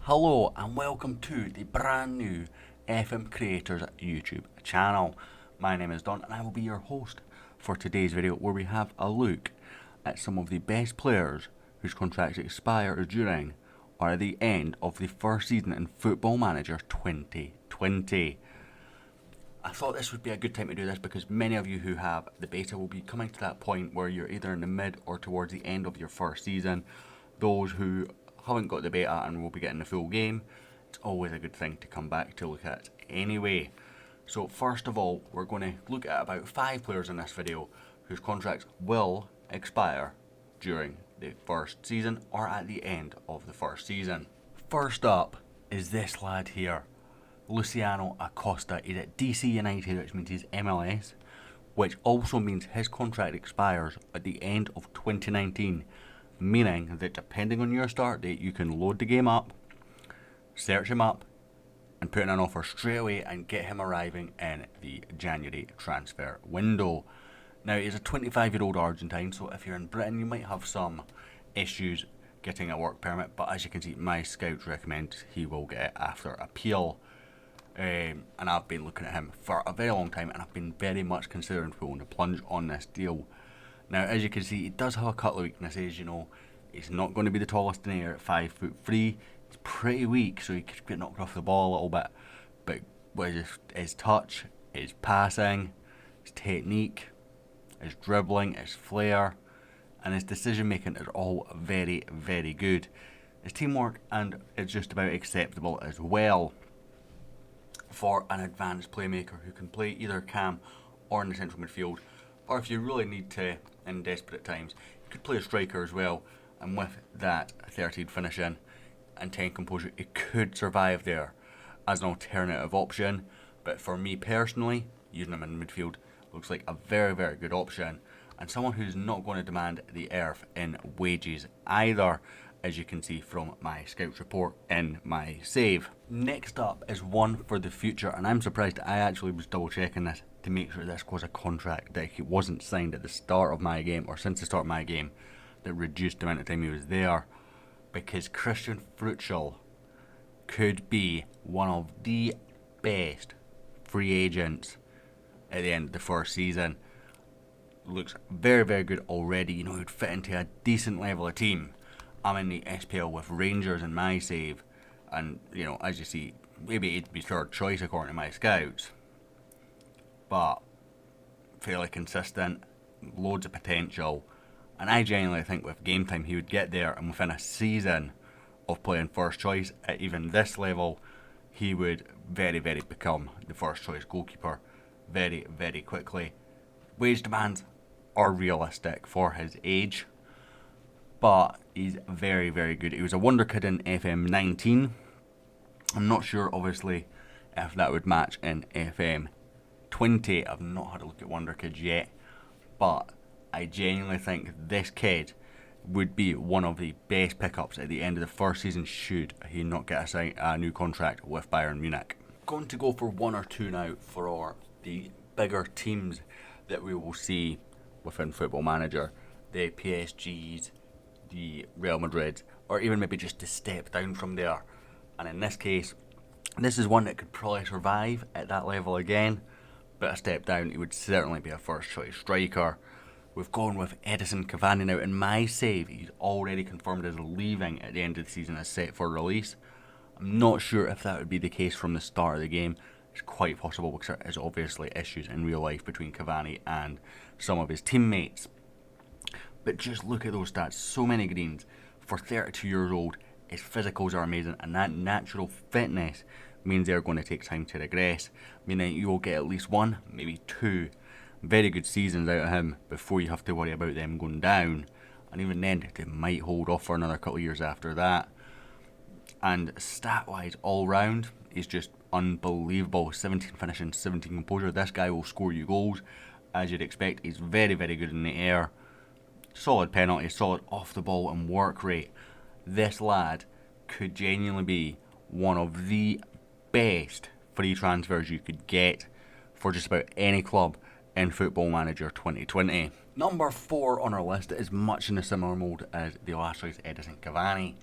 Hello and welcome to the brand new FM Creators YouTube channel. My name is Don and I will be your host for today's video, where we have a look at some of the best players whose contracts expire during or at the end of the first season in Football Manager 2020. I thought this would be a good time to do this because many of you who have the beta will be coming to that point where you're either in the mid or towards the end of your first season. Those who haven't got the beta and will be getting the full game, it's always a good thing to come back to look at anyway. So first of all, we're going to look at about 5 players in this video whose contracts will expire during the first season or at the end of the first season. First up is this lad here, Luciano Acosta. He's at DC United, which means he's MLS, which also means his contract expires at the end of 2019. Meaning that depending on your start date, you can load the game up, search him up, and put in an offer straight away and get him arriving in the January transfer window. Now, he's a 25-year-old Argentine, so if you're in Britain, you might have some issues getting a work permit, but as you can see, my scouts recommend he will get it after appeal. And I've been looking at him for a very long time, and I've been very much considering pulling the plunge on this deal. Now, as you can see, he does have a couple of weaknesses. You know, he's not going to be the tallest in the air at 5'3". He's pretty weak, so he could get knocked off the ball a little bit. But with his touch, his passing, his technique, his dribbling, his flair, and his decision making is all very, very good. His teamwork and is just about acceptable as well for an advanced playmaker who can play either cam or in the central midfield. Or if you really need to, in desperate times, you could play a striker as well, and with that 13 finishing and 10 composure, it could survive there as an alternative option. But for me personally, using him in midfield looks like a very, very good option, and someone who's not going to demand the earth in wages either, as you can see from my scouts report in my save. Next up is one for the future, and I'm surprised I actually was double checking this to make sure this was a contract that he wasn't signed at the start of my game or since the start of my game that reduced the amount of time he was there, because Christian Fruchel could be one of the best free agents at the end of the first season. Looks very, very good already. You know, he'd fit into a decent level of team. I'm in the SPL with Rangers in my save, and you know, as you see, maybe he'd be third choice according to my scouts, but fairly consistent, loads of potential, and I genuinely think with game time he would get there, and within a season of playing first choice at even this level, he would very, very become the first choice goalkeeper very, very quickly. Wage demands are realistic for his age, but he's very, very good. He was a wonder kid in FM19. I'm not sure, obviously, if that would match in FM20. I've not had a look at wonder kids yet, but I genuinely think this kid would be one of the best pickups at the end of the first season should he not get a new contract with Bayern Munich. Going to go for one or two now for the bigger teams that we will see within Football Manager. The PSGs, the Real Madrid, or even maybe just to step down from there. And in this case, this is one that could probably survive at that level again, but a step down, he would certainly be a first choice striker. We've gone with Edinson Cavani now. In my save, he's already confirmed as leaving at the end of the season as set for release. I'm not sure if that would be the case from the start of the game. It's quite possible because there is obviously issues in real life between Cavani and some of his teammates. But just look at those stats, so many greens. For 32 years old, his physicals are amazing, and that natural fitness means they're going to take time to regress, meaning you will get at least one, maybe two very good seasons out of him before you have to worry about them going down, and even then they might hold off for another couple of years after that. And stat wise, all round, he's just unbelievable. 17 finishing, 17 composure. This guy will score you goals as you'd expect. He's very, very good in the air, solid penalty, solid off the ball and work rate. This lad could genuinely be one of the best free transfers you could get for just about any club in Football Manager 2020. Number 4 on our list is much in a similar mode as the last choice, Edinson Cavani,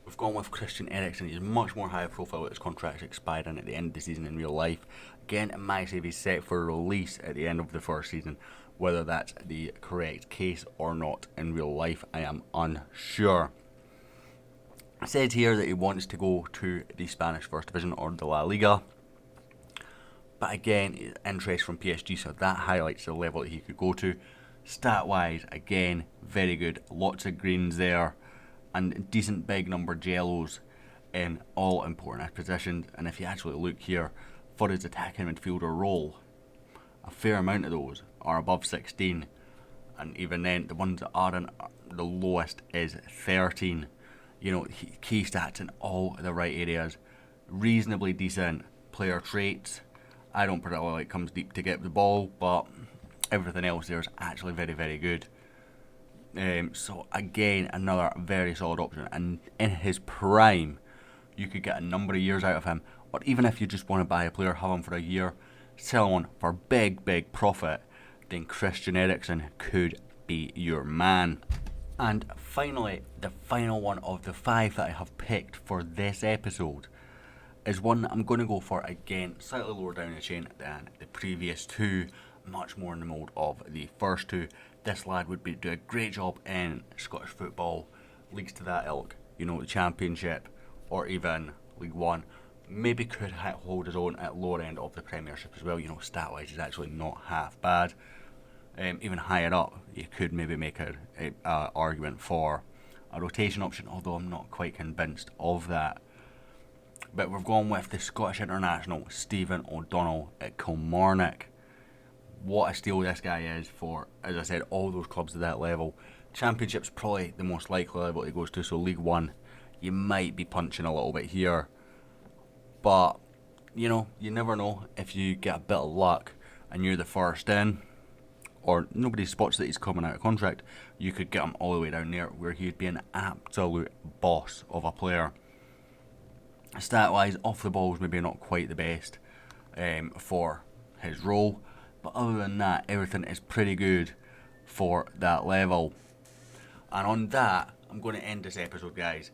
We've gone with Christian Eriksen. He's much more high profile with his contract expiring at the end of the season in real life. Again, it might say he's set for release at the end of the first season. Whether that's the correct case or not in real life, I am unsure. It says here that he wants to go to the Spanish First Division or the La Liga. But again, interest from PSG, so that highlights the level that he could go to. Stat-wise, again, very good. Lots of greens there. And decent big number yellows in all important positions. And if you actually look here, for his attacking midfielder role, a fair amount of those are above 16. And even then, the ones that are in the lowest is 13. You know, key stats in all the right areas. Reasonably decent player traits. I don't particularly like comes deep to get the ball, but everything else there is actually very, very good. So again, another very solid option, and in his prime you could get a number of years out of him, or even if you just want to buy a player, have him for a year, sell one for big profit, then Christian Eriksen could be your man. And finally, the final one of the 5 that I have picked for this episode is one that I'm going to go for, again, slightly lower down the chain than the previous 2, much more in the mould of the first 2. This lad would do a great job in Scottish football, leagues to that ilk, you know, the Championship or even League One. Maybe could hold his own at lower end of the Premiership as well. You know, stat-wise, he's actually not half bad. Even higher up, you could maybe make an argument for a rotation option, although I'm not quite convinced of that. But we've gone with the Scottish international, Stephen O'Donnell at Kilmarnock. What a steal this guy is for, as I said, all those clubs at that level. Championship's probably the most likely level he goes to, so League One, you might be punching a little bit here. But, you know, you never know. If you get a bit of luck and you're the first in, or nobody spots that he's coming out of contract, you could get him all the way down there where he'd be an absolute boss of a player. Stat-wise, off the ball is maybe not quite the best for his role. But other than that, everything is pretty good for that level. And on that, I'm going to end this episode, guys.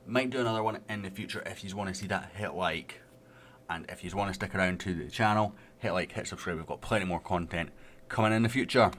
Might do another one in the future. If you want to see that, hit like. And if you want to stick around to the channel, hit like, hit subscribe. We've got plenty more content coming in the future.